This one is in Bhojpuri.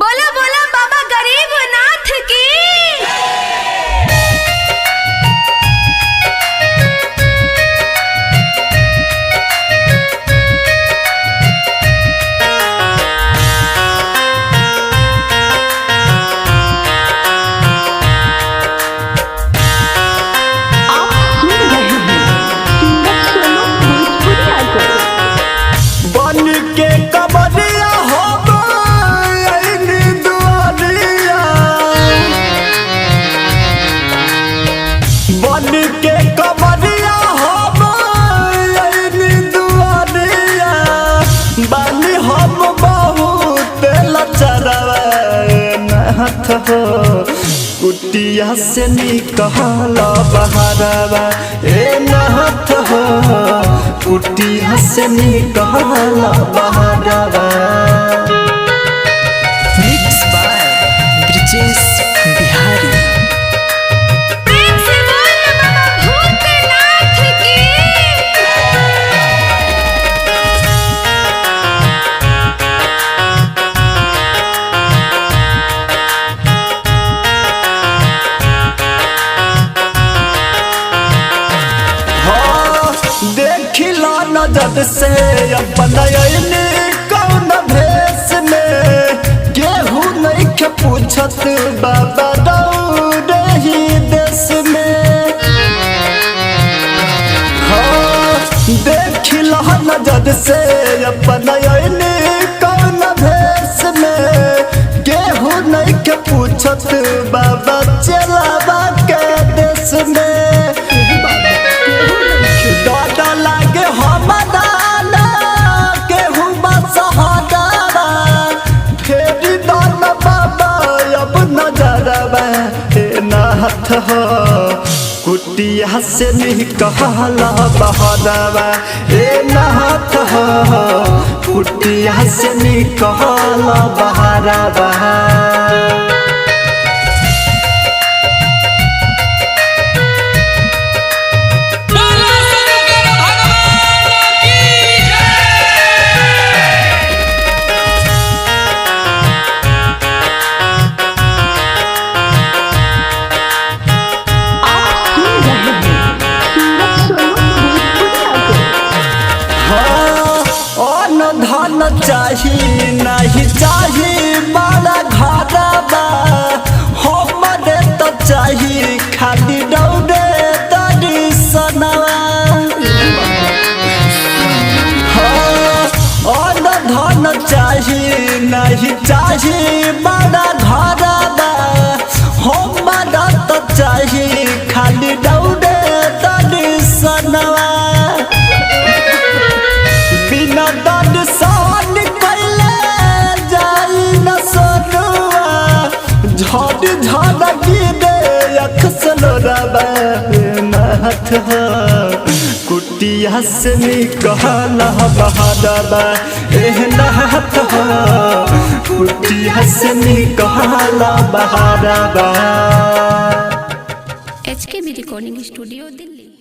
बोला बोला बाबा गरीबनाथ की। कुटिया से निकल बहरवा ए नहत हो, कुटिया से निकल बहरवा। Mix by Brijesh Bihari. प्रेम से बोल बाबा भूतनाथ की। देखिला नजर से अपन कौन भेष में केहू नहीं के पूछत बाबा रही देश में। हाँ देखिला नजर से अपन कौन भेष में केहू नहीं के पूछत बाबा चलावा के देश में। कुटिया से निकल बहरवा ए नहत हो, कुटिया से निकल बहरवा। धन चाही नहीं चाही बड़ा घरवा, हमरे तो चाही खाली दौड़े दर्शनवा। हाँ धन चाही नहीं चाही बड़ा घरवा, हमरे तो चाही खाली दौड़े दर्शनवा। बिना दर्शन कैले जाई न सोनुआ, झड़ झड़ गिरे अक्सलोरवा नाथ हो। कुटिया से निकल बहरवा ए नाथ हो, कुटिया से निकल बहरवा। HKB recording studio Delhi.